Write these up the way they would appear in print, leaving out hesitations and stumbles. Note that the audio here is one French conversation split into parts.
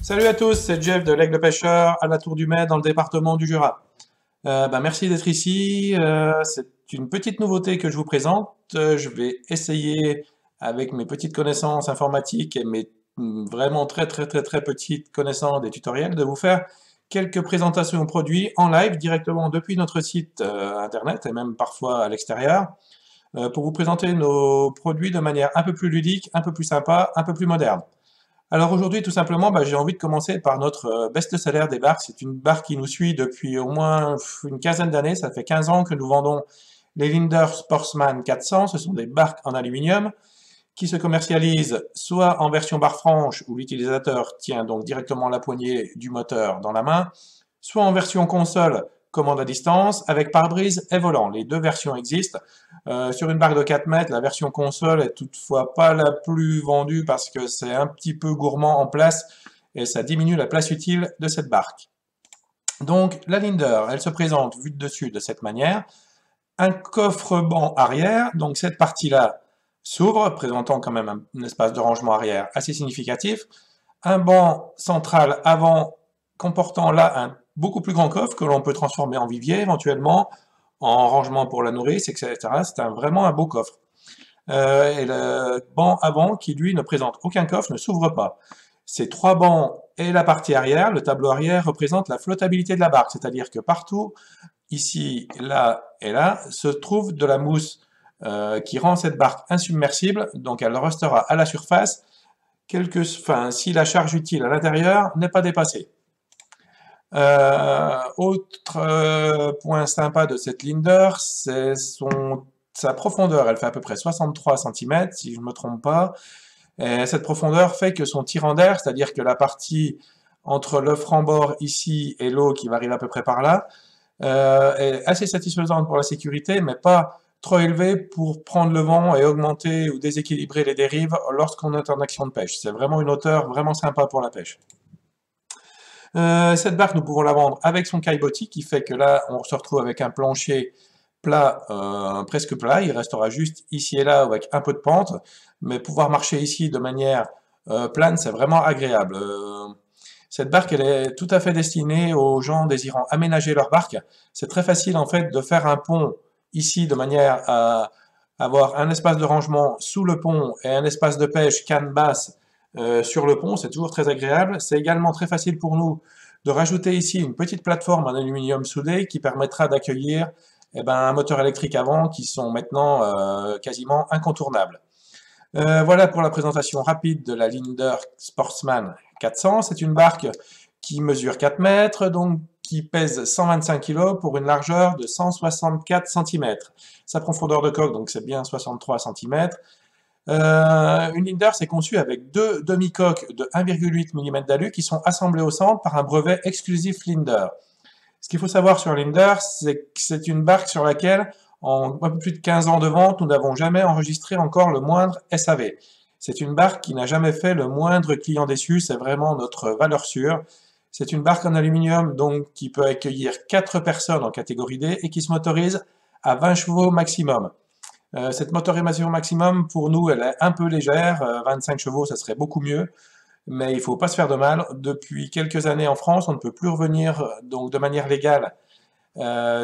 Salut à tous, c'est Jeff de l'Aigle Pêcheur à la Tour du Mai dans le département du Jura. Merci d'être ici. C'est une petite nouveauté que je vous présente. Je vais essayer avec mes petites connaissances informatiques et mes vraiment très petites connaissances des tutoriels de vous faire quelques présentations produits en live directement depuis notre site internet et même parfois à l'extérieur pour vous présenter nos produits de manière un peu plus ludique, un peu plus sympa, un peu plus moderne. Alors aujourd'hui, tout simplement, j'ai envie de commencer par notre best-seller des barques. C'est une barque qui nous suit depuis au moins une quinzaine d'années. Ça fait 15 ans que nous vendons les Linder Sportsman 400. Ce sont des barques en aluminium qui se commercialisent soit en version barre franche, où l'utilisateur tient donc directement la poignée du moteur dans la main, soit en version console, commande à distance, avec pare-brise et volant. Les deux versions existent. Sur une barque de 4 mètres, la version console est toutefois pas la plus vendue parce que c'est un petit peu gourmand en place et ça diminue la place utile de cette barque. Donc la Linder, elle se présente vue de dessus de cette manière. Un coffre-banc arrière, donc cette partie-là s'ouvre, présentant quand même un espace de rangement arrière assez significatif. Un banc central avant comportant là un beaucoup plus grand coffre que l'on peut transformer en vivier éventuellement, en rangement pour la nourrice, etc. C'est vraiment un beau coffre. Et le banc avant qui lui ne présente aucun coffre, ne s'ouvre pas. Ces trois bancs et la partie arrière, le tableau arrière représente la flottabilité de la barque, c'est-à-dire que partout, ici, là et là, se trouve de la mousse qui rend cette barque insubmersible, donc elle restera à la surface, si la charge utile à l'intérieur n'est pas dépassée. Autre point sympa de cette Linder, c'est sa profondeur. Elle fait à peu près 63 cm, si je ne me trompe pas. Et cette profondeur fait que son tirant d'air, c'est-à-dire que la partie entre le franc-bord ici et l'eau qui va arriver à peu près par là, est assez satisfaisante pour la sécurité, mais pas trop élevée pour prendre le vent et augmenter ou déséquilibrer les dérives lorsqu'on est en action de pêche. C'est vraiment une hauteur vraiment sympa pour la pêche. Cette barque, nous pouvons la vendre avec son caillebotis, qui fait que là, on se retrouve avec un plancher plat, presque plat. Il restera juste ici et là avec un peu de pente, mais pouvoir marcher ici de manière plane, c'est vraiment agréable. Cette barque, elle est tout à fait destinée aux gens désirant aménager leur barque. C'est très facile en fait de faire un pont ici de manière à avoir un espace de rangement sous le pont et un espace de pêche canne basse sur le pont, c'est toujours très agréable. C'est également très facile pour nous de rajouter ici une petite plateforme en aluminium soudé qui permettra d'accueillir un moteur électrique avant qui sont maintenant quasiment incontournables. Voilà pour la présentation rapide de la Linder Sportsman 400. C'est une barque qui mesure 4 mètres, donc qui pèse 125 kg pour une largeur de 164 cm. Sa profondeur de coque, donc c'est bien 63 cm. Une Linder, c'est conçu avec deux demi-coques de 1,8 mm d'alu qui sont assemblées au centre par un brevet exclusif Linder. Ce qu'il faut savoir sur Linder, c'est que c'est une barque sur laquelle, en un peu plus de 15 ans de vente, nous n'avons jamais enregistré encore le moindre SAV. C'est une barque qui n'a jamais fait le moindre client déçu, c'est vraiment notre valeur sûre. C'est une barque en aluminium donc qui peut accueillir 4 personnes en catégorie D et qui se motorise à 20 chevaux maximum. Cette motorisation maximum, pour nous, elle est un peu légère. 25 chevaux, ça serait beaucoup mieux. Mais il ne faut pas se faire de mal. Depuis quelques années en France, on ne peut plus revenir donc, de manière légale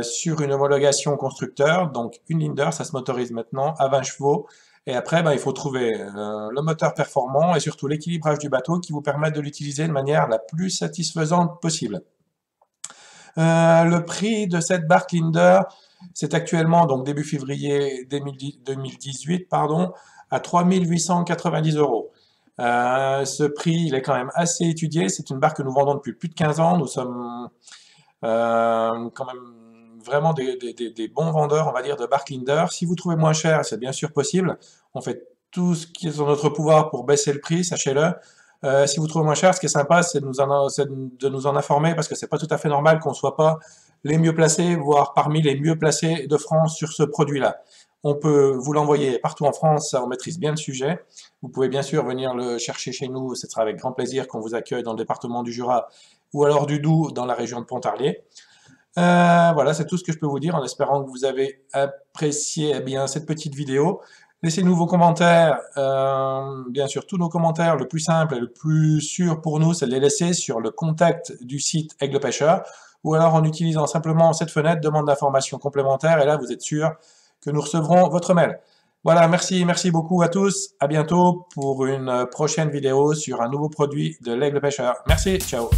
sur une homologation constructeur. Donc une Linder, ça se motorise maintenant à 20 chevaux. Et après, il faut trouver le moteur performant et surtout l'équilibrage du bateau qui vous permet de l'utiliser de manière la plus satisfaisante possible. Le prix de cette barque Linder, c'est actuellement, donc début février 2018, à 3 890 €. Ce prix, il est quand même assez étudié. C'est une barque que nous vendons depuis plus de 15 ans. Nous sommes quand même vraiment des bons vendeurs, on va dire, de barques Linder. Si vous trouvez moins cher, c'est bien sûr possible. On fait tout ce qui est en notre pouvoir pour baisser le prix, sachez-le. Si vous trouvez moins cher, ce qui est sympa, c'est de nous en informer parce que c'est pas tout à fait normal qu'on ne soit pas les mieux placés, voire parmi les mieux placés de France sur ce produit-là. On peut vous l'envoyer partout en France, on maîtrise bien le sujet. Vous pouvez bien sûr venir le chercher chez nous, ce sera avec grand plaisir qu'on vous accueille dans le département du Jura ou alors du Doubs dans la région de Pontarlier. Voilà, c'est tout ce que je peux vous dire en espérant que vous avez apprécié cette petite vidéo. Laissez-nous vos commentaires. Bien sûr, tous nos commentaires, le plus simple et le plus sûr pour nous, c'est de les laisser sur le contact du site Aigle Pêcheur, ou alors en utilisant simplement cette fenêtre demande d'informations complémentaires, et là, vous êtes sûr que nous recevrons votre mail. Voilà, merci beaucoup à tous. À bientôt pour une prochaine vidéo sur un nouveau produit de l'Aigle Pêcheur. Merci, ciao.